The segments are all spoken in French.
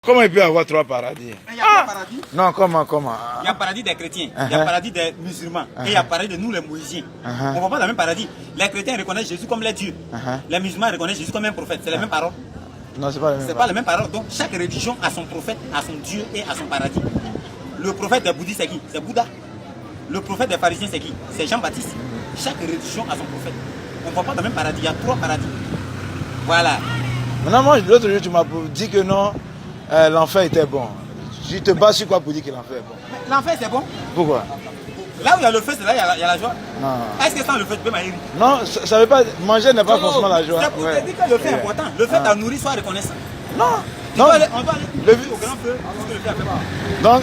Comment il peut y avoir 3 paradis? Il y a 3 paradis. Non, comment? Il y a paradis des chrétiens, il y a paradis des musulmans, et il y a paradis de nous les moïsiens. On ne voit pas le même paradis. Les chrétiens reconnaissent Jésus comme les dieux. Les musulmans reconnaissent Jésus comme un prophète. C'est les mêmes paroles. Non, c'est pas les mêmes. C'est pas les mêmes paroles. Donc chaque religion a son prophète, a son Dieu et a son paradis. Le prophète des bouddhistes, c'est qui? C'est Bouddha. Le prophète des pharisiens, c'est qui? C'est Jean-Baptiste. Chaque religion a son prophète. On ne voit pas le même paradis. Il y a 3 paradis. Voilà. Maintenant, moi, l'autre jour, tu m'as dit que non, l'enfer était bon. Je te bats sur quoi pour dire que l'enfer est bon? L'enfer, c'est bon? Pourquoi? Là où il y a le feu, c'est là où il y a la joie. Non. Est-ce que sans le feu, tu peux manger? Non, ça veut pas. Manger n'est pas forcément la joie. C'est pour te dire que le feu est important. Le feu t'a nourri, soit reconnaissant. Non. On doit aller au grand feu. Donc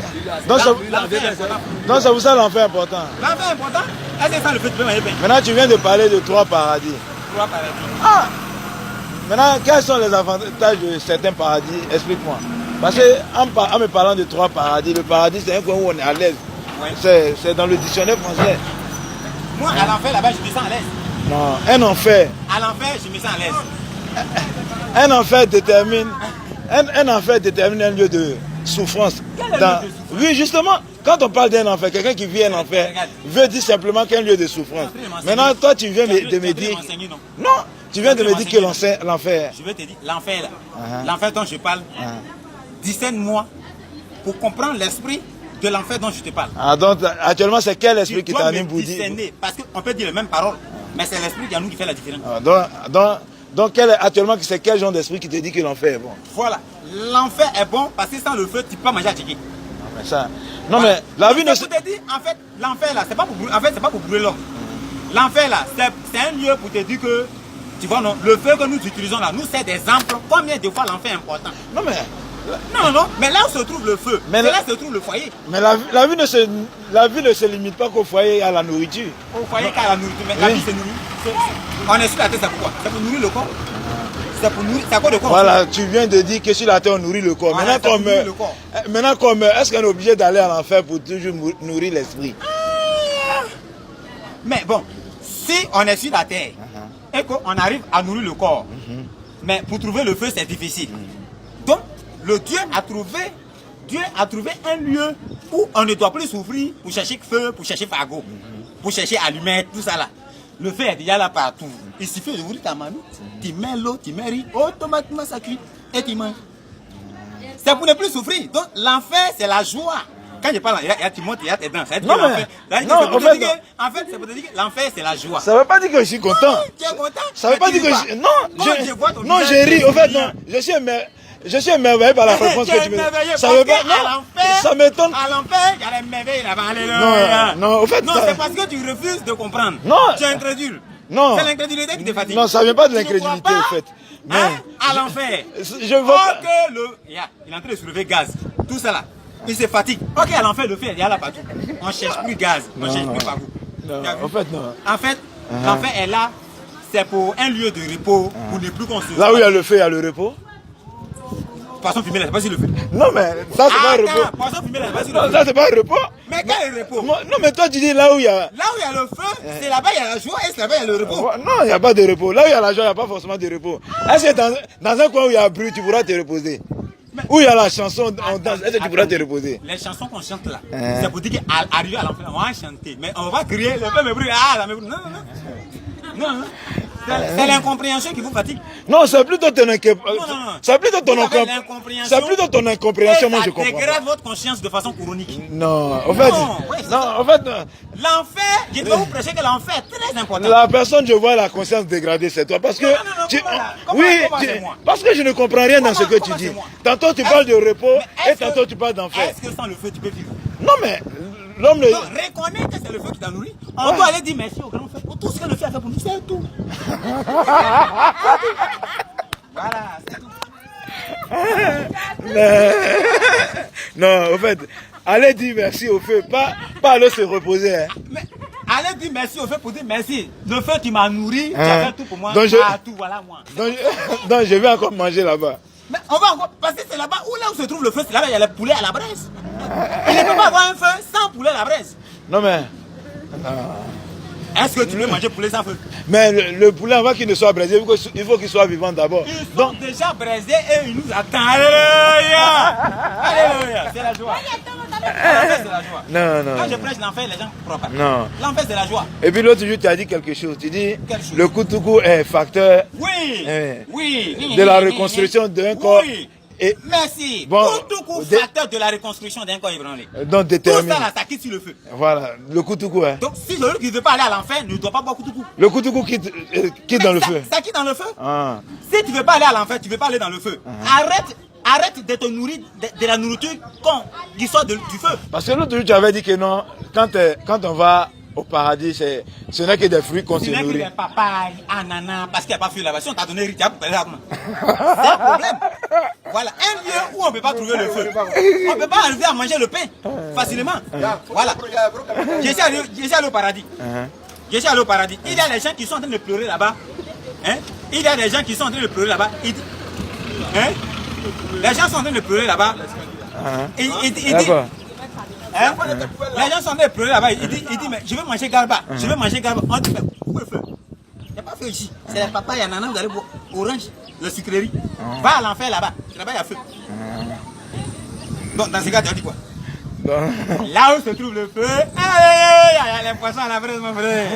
c'est pour ça l'enfer est important. L'enfer est important. Est-ce que sans le feu, tu peux manger bien? Maintenant, tu viens de parler de 3 paradis. 3 paradis. Ah! Maintenant, quels sont les avantages de certains paradis? Explique-moi. Parce qu'en me parlant de 3 paradis, le paradis c'est un coin où on est à l'aise. Ouais. C'est dans le dictionnaire français. Moi, à l'enfer, là-bas, je me sens à l'aise. Non, un enfer. À l'enfer, je me sens à l'aise. Un enfer détermine un lieu de souffrance. Quel est le lieu de souffrance? Oui, justement, quand on parle d'un enfer, quelqu'un qui vit un enfer veut dire simplement qu'un lieu de souffrance. Maintenant, toi, tu viens de me dire... Non, tu viens de me dire que l'enfer... Je vais te dire, l'enfer, là, l'enfer dont je parle, discerne-moi pour comprendre l'esprit de l'enfer dont je te parle. Ah, donc, actuellement, c'est quel esprit qui t'anime pour dire... Parce qu'on peut dire les mêmes paroles, mais c'est l'esprit qui a nous qui fait la différence. Ah, donc actuellement, c'est quel genre d'esprit qui te dit que l'enfer est bon? Voilà. L'enfer est bon parce que sans le feu, tu peux pas manger à ticket. Non, mais ça... Non, mais la vie ne se... Je te dis, en fait, l'enfer là, c'est pas pour brûler, en fait, c'est pas pour brûler l'homme. L'enfer là, c'est un lieu pour te dire que, tu vois, non, le feu que nous utilisons là, nous c'est des exemples. Combien de fois l'enfer est important? Non, mais... Non, mais là où se trouve le feu, c'est là où se trouve le foyer. Mais la vie ne se limite pas qu'au foyer et à la nourriture. Au foyer qu'à la nourriture, mais la vie se nourrit. On est sur la terre, c'est pourquoi? C'est pour nourrir le corps. C'est pour nourrir, c'est à quoi de quoi? Voilà, tu viens de dire que sur la terre on nourrit le corps. Voilà, Maintenant qu'on meurt, est-ce qu'on est obligé d'aller à l'enfer pour toujours nourrir l'esprit? Mais bon, si on est sur la terre et qu'on arrive à nourrir le corps, mais pour trouver le feu c'est difficile. Donc, le Dieu a trouvé un lieu où on ne doit plus souffrir pour chercher feu, pour chercher fagot, pour chercher allumette, tout ça là. Le feu est déjà là partout. Il suffit d'ouvrir ta marmite, tu mets l'eau, tu mets riz, automatiquement ça cuit et tu manges. C'est pour ne plus souffrir. Donc l'enfer c'est la joie. Quand je parle, tu montes, il y a tes dents. Non, mais... Non, en fait, c'est pour te dire que l'enfer c'est la joie. Ça ne veut pas dire que je suis content. Tu es content? Ça ne veut pas dire que je... Non, je ris. Au fait, non. Je suis émerveillé par la réponse que tu me donnes. Ça veut pas... Non, ça m'étonne. À l'enfer, il y a les merveilles là-bas. Non, au fait... Non, c'est parce que tu refuses de comprendre. Non. Tu es incrédule. Non. C'est l'incrédulité qui te fatigue. Non, ça ne vient pas de l'incrédulité, au fait. À l'enfer. Je vois... Il est en train de soulever gaz. Tout ça là. Il se fatigue. Ok, à l'enfer, le feu, il y a là partout. On ne cherche plus gaz. On ne cherche plus partout. Non, en fait, non. En fait, l'enfer est là. C'est pour un lieu de repos. Pour ne plus construire. Là où il y a le feu, il y a le repos. Poisson fumé là, c'est pas sur le feu. Non, mais ça, c'est pas un repos. Poisson fumé là, c'est pas sur le Non, feu. ça, c'est pas un repos. Mais quel repos? Non, mais toi, tu dis là où il y a... Là où il y a le feu, c'est là-bas il y a la joie et c'est là-bas il y a le repos. Non, il n'y a pas de repos. Là où il y a la joie, il n'y a pas forcément de repos. Est-ce que dans un coin où il y a bruit, tu pourras te reposer? Où il y a la chanson, on danse, est-ce que tu pourras te reposer? Les chansons qu'on chante là, c'est pour dire qu'arriver à l'enfer, on va chanter. Mais on va pas crier, le feu me brûle, la me brûle. Non. C'est l'incompréhension qui vous fatigue. Non, c'est plutôt ton incompréhension. C'est plutôt ton incompréhension, moi je comprends. Ça dégrade votre conscience de façon chronique. Non, en fait, l'enfer, je dois vous prêcher que l'enfer est très important. La personne, je vois la conscience dégradée, c'est toi. Parce que, parce que je ne comprends rien dans ce que tu dis. Tantôt tu parles de repos et tantôt tu parles d'enfer. Est-ce que sans le feu tu peux vivre? Non, mais l'homme... Reconnais que c'est le feu qui t'a nourri. On doit aller dire merci au grand feu pour tout ce que le feu a fait pour nous, c'est tout. Voilà, c'est tout. Non, en fait, allez dire merci au feu, pas aller se reposer. Hein. Mais allez dire merci au feu pour dire merci. Le feu qui m'a nourri, tu as fait tout pour moi. Donc tout, voilà moi. Donc je vais encore manger là-bas. Mais on va encore, parce que c'est là-bas où se trouve le feu, c'est là-bas il y a le poulet à la braise. Il ne peut pas avoir un feu sans poulet à la braise. Non mais... Est-ce que tu veux manger poulet sans feu? Mais le poulet, avant qu'il ne soit braisé, il faut qu'il soit vivant d'abord. Ils sont déjà braisés et ils nous attendent. Alléluia! la joie. Non, non. Quand je prêche l'enfer, les gens ne croient pas. Non. L'enfer, c'est la joie. Et puis l'autre jour, tu as dit quelque chose. Tu dis, Quelle chose? le Kutuku est facteur Oui. Oui. de la reconstruction d'un corps. Oui. Et Merci. bon, Kutuku, facteur de la reconstruction d'un corps ébranlé. donc Tout déterminé. ça, là, ça quitte sur le feu. Voilà, le Kutuku. Hein. Donc, si celui qui ne veut pas aller à l'enfer ne doit pas boire Kutuku. Le Kutuku quitte dans le ça, feu. Ça quitte dans le feu. Ah. Si tu ne veux pas aller à l'enfer, tu ne veux pas aller dans le feu. Arrête de te nourrir de la nourriture qui sort du feu. Parce que l'autre jour, tu avais dit que non, quand on va au paradis, ce n'est que des fruits qu'on se Ce n'est que nourrit. des papayes, ananas, parce qu'il n'y a pas de fruits là-bas. Si on t'a donné riz, tu as pour là comment? C'est un problème. Voilà, un lieu où on ne peut pas trouver le feu. On ne peut pas arriver à manger le pain facilement. Voilà. Je suis allé au paradis. Je suis allé au paradis. Il y a des gens qui sont en train de pleurer là-bas. Hein? Il y a des gens qui sont en train de pleurer là-bas. Hein? Les gens sont en train de pleurer là-bas. Il dit, hein? Les gens sont en train de pleurer là-bas. Il dit, mais je veux manger garba. Je veux manger garba. On dit, mais où est le feu? Il n'y a pas de feu ici. C'est les papas, il y a nana, vous allez boire orange, le sucrerie. Va à l'enfer là-bas. Là-bas, il y a feu. Donc, dans ce cas, tu as dit quoi? Là où se trouve le feu, il y a les poissons à la fraise, mon frère.